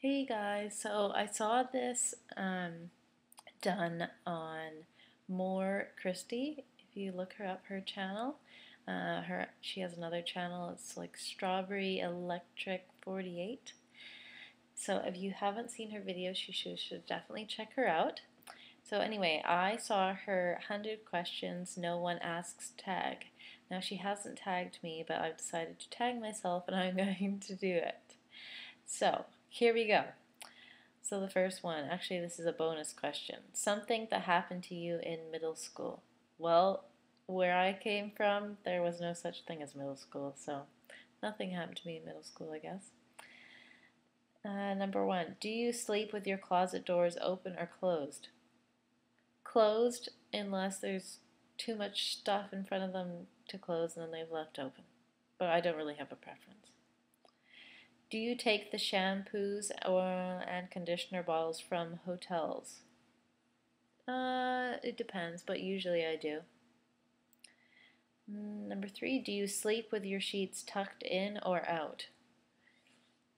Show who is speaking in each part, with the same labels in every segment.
Speaker 1: Hey guys, so I saw this done on More Christie. If you look her up, her channel, she has another channel. It's like Strawberry Electric 48. So if you haven't seen her videos, you should definitely check her out. So anyway, I saw her 100 questions no one asks tag. Now she hasn't tagged me, but I've decided to tag myself and I'm going to do it. So here we go. So the first one, actually this is a bonus question. Something that happened to you in middle school. Well, where I came from, there was no such thing as middle school, so nothing happened to me in middle school, I guess. Number one, do you sleep with your closet doors open or closed? Closed, unless there's too much stuff in front of them to close and then they've left open. But I don't really have a preference. Do you take the shampoos and conditioner bottles from hotels? It depends, but usually I do. Number three, do you sleep with your sheets tucked in or out?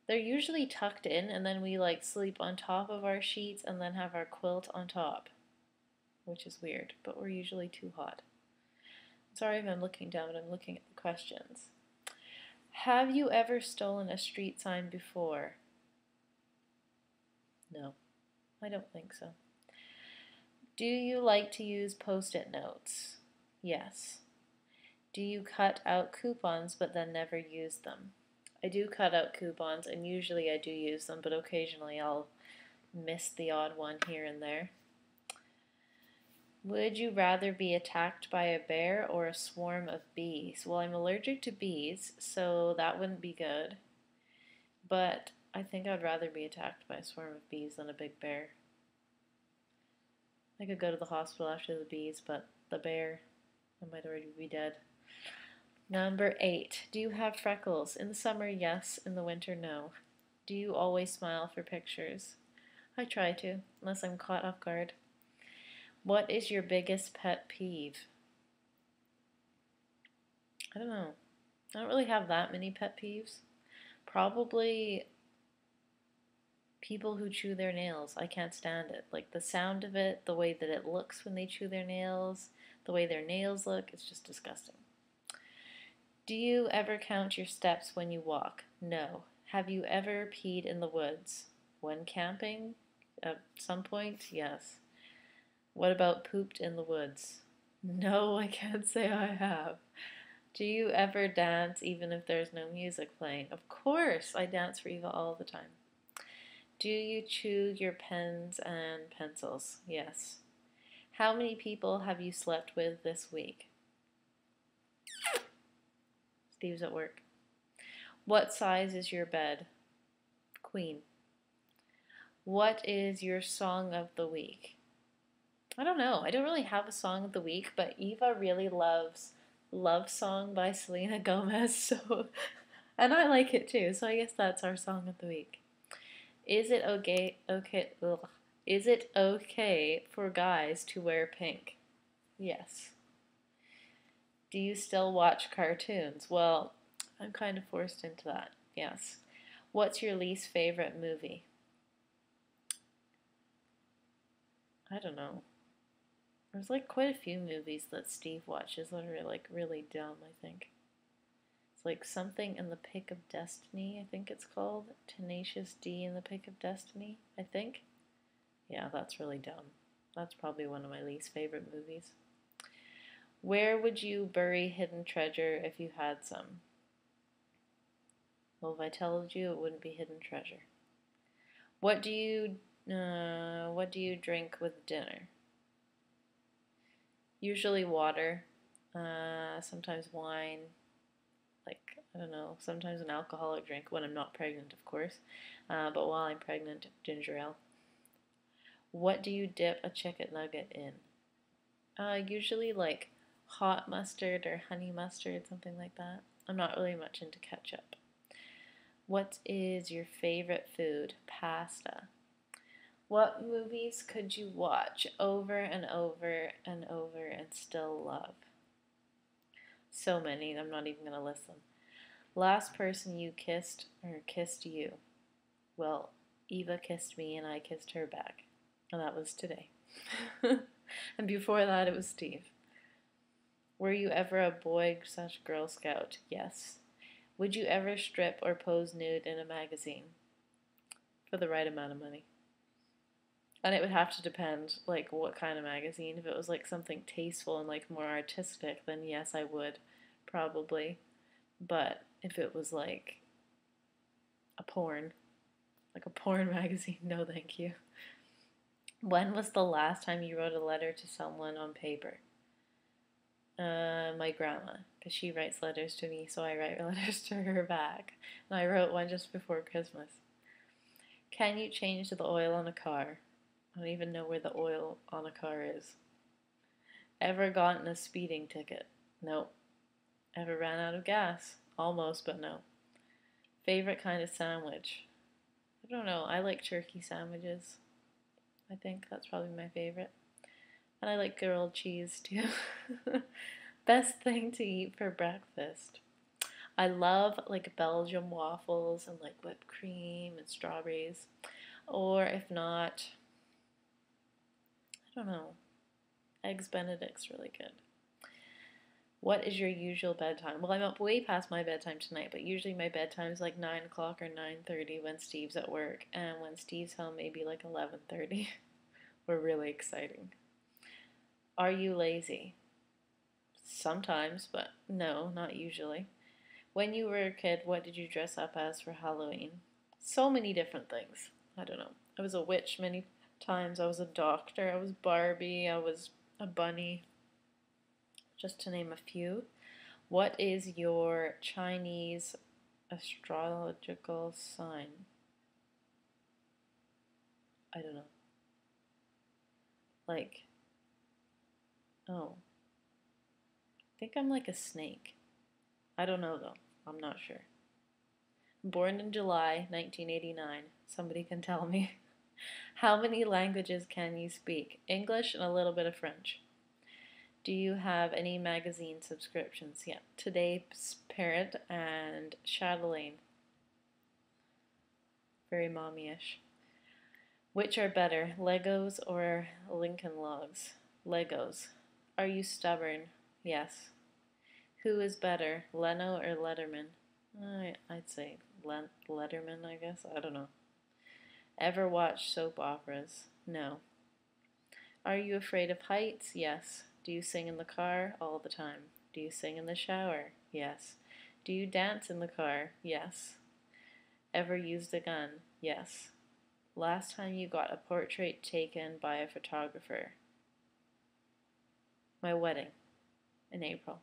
Speaker 1: They're usually tucked in, and then we like sleep on top of our sheets and then have our quilt on top, which is weird, but we're usually too hot. Sorry if I'm looking down, but I'm looking at the questions. Have you ever stolen a street sign before? No, I don't think so. Do you like to use post-it notes? Yes. Do you cut out coupons but then never use them? I do cut out coupons, and usually I do use them, but occasionally I'll miss the odd one here and there. Would you rather be attacked by a bear or a swarm of bees? Well, I'm allergic to bees, so that wouldn't be good. But I think I'd rather be attacked by a swarm of bees than a big bear. I could go to the hospital after the bees, but the bear, I might already be dead. Number 8. Do you have freckles? In the summer, yes. In the winter, no. Do you always smile for pictures? I try to, unless I'm caught off guard. What is your biggest pet peeve? I don't know. I don't really have that many pet peeves. Probably people who chew their nails. I can't stand it. Like the sound of it, the way that it looks when they chew their nails, the way their nails look, it's just disgusting. Do you ever count your steps when you walk? No. Have you ever peed in the woods? When camping? At some point, yes. What about pooped in the woods? No, I can't say I have. Do you ever dance even if there's no music playing? Of course, I dance for Eva all the time. Do you chew your pens and pencils? Yes. How many people have you slept with this week? Steve's at work. What size is your bed? Queen. What is your song of the week? I don't know. I don't really have a song of the week, but Eva really loves Love Song by Selena Gomez, so and I like it too, so I guess that's our song of the week. Is it okay for guys to wear pink? Yes. Do you still watch cartoons? Well, I'm kind of forced into that. Yes. What's your least favorite movie? I don't know. There's like quite a few movies that Steve watches that are like really dumb, I think. It's like Something in the Pick of Destiny, I think it's called. Tenacious D in the Pick of Destiny, I think. Yeah, that's really dumb. That's probably one of my least favorite movies. Where would you bury hidden treasure if you had some? Well, if I told you, it wouldn't be hidden treasure. What do you drink with dinner? Usually water, sometimes wine, like, I don't know, sometimes an alcoholic drink when I'm not pregnant, of course. But while I'm pregnant, ginger ale. What do you dip a chicken nugget in? Usually like hot mustard or honey mustard, something like that. I'm not really much into ketchup. What is your favorite food? Pasta. What movies could you watch over and over and over and still love? So many, I'm not even going to list them. Last person you kissed or kissed you? Well, Eva kissed me and I kissed her back. And that was today. And before that, it was Steve. Were you ever a boy/Girl Scout? Yes. Would you ever strip or pose nude in a magazine? For the right amount of money. And it would have to depend, like, what kind of magazine. If it was, like, something tasteful and, like, more artistic, then yes, I would, probably. But if it was, like a porn magazine, no thank you. When was the last time you wrote a letter to someone on paper? My grandma, because she writes letters to me, so I write letters to her back. And I wrote one just before Christmas. Can you change the oil on a car? I don't even know where the oil on a car is. Ever gotten a speeding ticket? No. Ever ran out of gas? Almost, but no. Favorite kind of sandwich? I don't know. I like turkey sandwiches. I think that's probably my favorite. And I like grilled cheese too. Best thing to eat for breakfast? I love like Belgian waffles and like whipped cream and strawberries. Or if not, I don't know. Eggs Benedict's really good. What is your usual bedtime? Well, I'm up way past my bedtime tonight, but usually my bedtime is like 9 o'clock or 9:30 when Steve's at work. And when Steve's home, maybe like 11:30. We're really exciting. Are you lazy? Sometimes, but no, not usually. When you were a kid, what did you dress up as for Halloween? So many different things. I don't know. I was a witch many times. I was a doctor. I was Barbie. I was a bunny. Just to name a few. What is your Chinese astrological sign? I don't know. Like, oh. I think I'm like a snake. I don't know though. I'm not sure. Born in July 1989. Somebody can tell me. How many languages can you speak? English and a little bit of French. Do you have any magazine subscriptions? Yeah. Today's Parent and Chatelaine. Very mommy-ish. Which are better, Legos or Lincoln Logs? Legos. Are you stubborn? Yes. Who is better, Leno or Letterman? I'd say Letterman, I guess. I don't know. Ever watch soap operas? No. Are you afraid of heights? Yes. Do you sing in the car? All the time. Do you sing in the shower? Yes. Do you dance in the car? Yes. Ever used a gun? Yes. Last time you got a portrait taken by a photographer? My wedding in April.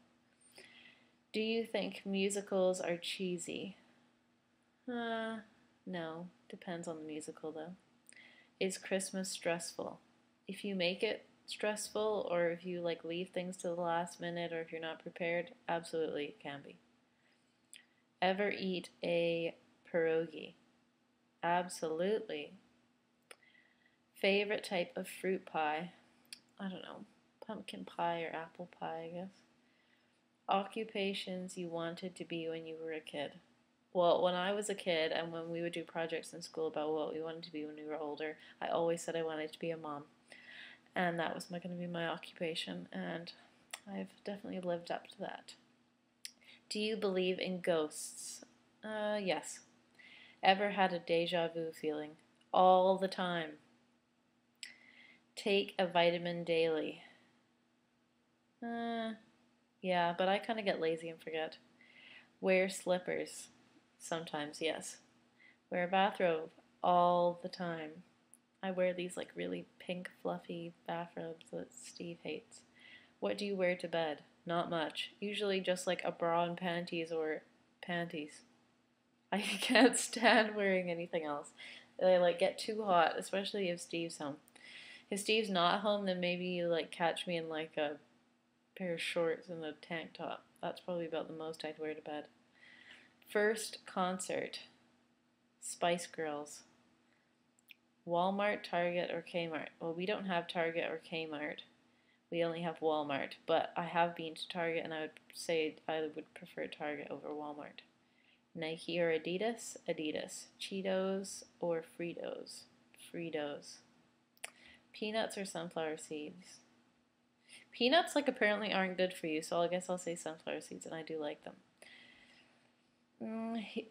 Speaker 1: Do you think musicals are cheesy? No. Depends on the musical though. Is Christmas stressful? If you make it stressful, or if you like leave things to the last minute, or if you're not prepared, absolutely it can be. Ever eat a pierogi? Absolutely. Favorite type of fruit pie? I don't know. Pumpkin pie or apple pie, I guess. Occupations you wanted to be when you were a kid? Well, when I was a kid and when we would do projects in school about what we wanted to be when we were older, I always said I wanted to be a mom. And that was going to be my occupation, and I've definitely lived up to that. Do you believe in ghosts? Yes. Ever had a deja vu feeling? All the time. Take a vitamin daily? Yeah, but I kind of get lazy and forget. Wear slippers? Sometimes, yes. Wear a bathrobe? All the time. I wear these like really pink fluffy bathrobes that Steve hates. What do you wear to bed? Not much. Usually just like a bra and panties or panties. I can't stand wearing anything else. They like get too hot, especially if Steve's home. If Steve's not home, then maybe you like catch me in like a pair of shorts and a tank top. That's probably about the most I'd wear to bed. First concert. Spice Girls. Walmart, Target, or Kmart? Well, we don't have Target or Kmart. We only have Walmart. But I have been to Target, and I would say I would prefer Target over Walmart. Nike or Adidas? Adidas. Cheetos or Fritos? Fritos. Peanuts or sunflower seeds? Peanuts, like, apparently aren't good for you, so I guess I'll say sunflower seeds, and I do like them.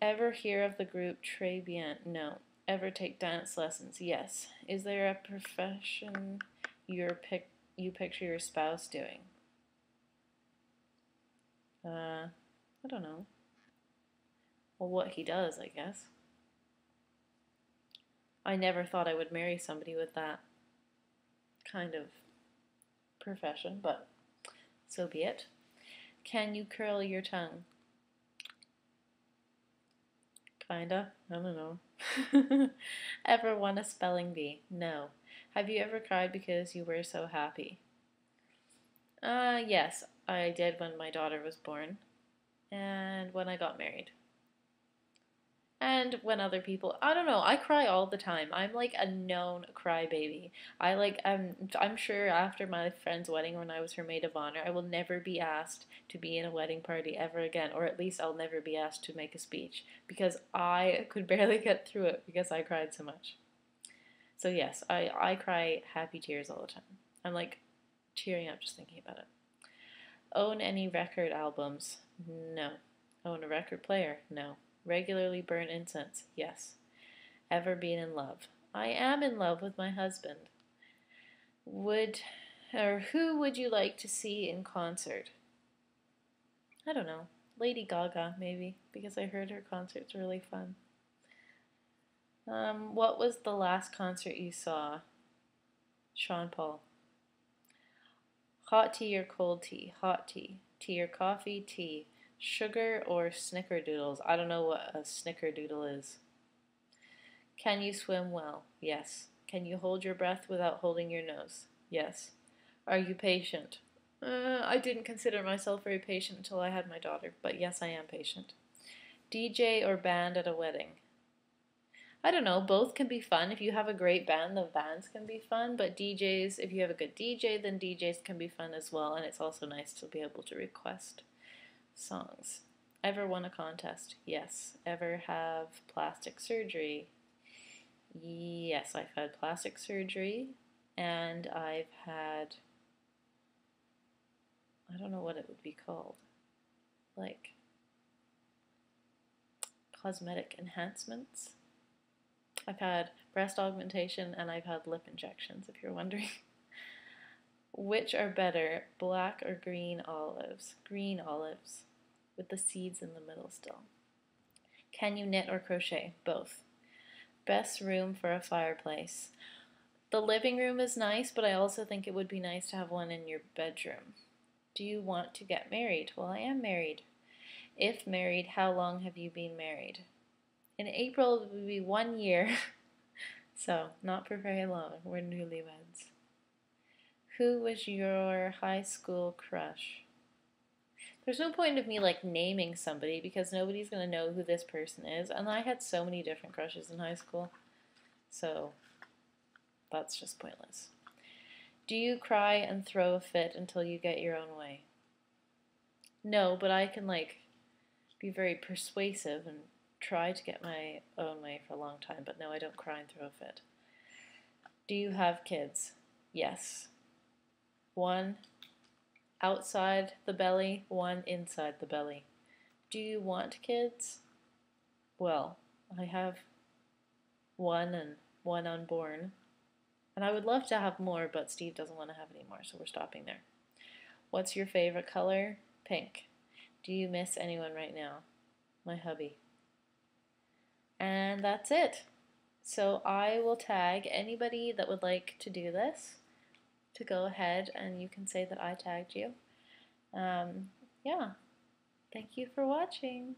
Speaker 1: Ever hear of the group Très Bien? No. Ever take dance lessons? Yes. Is there a profession you picture your spouse doing? I don't know. Well, what he does, I guess. I never thought I would marry somebody with that kind of profession, but so be it. Can you curl your tongue? Kinda. I don't know. Ever won a spelling bee? No. Have you ever cried because you were so happy? Yes, I did when my daughter was born and when I got married. And when other people, I don't know, I cry all the time. I'm like a known crybaby. I'm sure after my friend's wedding when I was her maid of honor, I will never be asked to be in a wedding party ever again, or at least I'll never be asked to make a speech because I could barely get through it because I cried so much. So yes, I cry happy tears all the time. I'm like tearing up just thinking about it. Own any record albums? No. Own a record player? No. Regularly burn incense? Yes. Ever been in love? I am in love with my husband. Who would you like to see in concert? I don't know. Lady Gaga, maybe, because I heard her concert's really fun. What was the last concert you saw? Sean Paul. Hot tea or cold tea? Hot tea. Tea or coffee? Tea. Sugar or snickerdoodles? I don't know what a snickerdoodle is. Can you swim well? Yes. Can you hold your breath without holding your nose? Yes. Are you patient? I didn't consider myself very patient until I had my daughter, but yes, I am patient. DJ or band at a wedding? I don't know, both can be fun. If you have a great band, the bands can be fun, but DJs, if you have a good DJ, then DJs can be fun as well, and it's also nice to be able to request songs. Ever won a contest? Yes. Ever have plastic surgery? Yes, I've had plastic surgery, and I've had, I don't know what it would be called, like cosmetic enhancements. I've had breast augmentation and I've had lip injections, if you're wondering. Which are better, black or green olives? Green olives, with the seeds in the middle still. Can you knit or crochet? Both. Best room for a fireplace? The living room is nice, but I also think it would be nice to have one in your bedroom. Do you want to get married? Well, I am married. If married, how long have you been married? In April, it would be 1 year. So, not for very long. We're newlyweds. Who was your high school crush? There's no point of me like naming somebody because nobody's going to know who this person is. And I had so many different crushes in high school. So, that's just pointless. Do you cry and throw a fit until you get your own way? No, but I can like be very persuasive and try to get my own way for a long time, but no, I don't cry and throw a fit. Do you have kids? Yes. One outside the belly, one inside the belly. Do you want kids? Well, I have one and one unborn. And I would love to have more, but Steve doesn't want to have any more, so we're stopping there. What's your favorite color? Pink. Do you miss anyone right now? My hubby. And that's it. So I will tag anybody that would like to do this to go ahead and you can say that I tagged you. Yeah. Thank you for watching.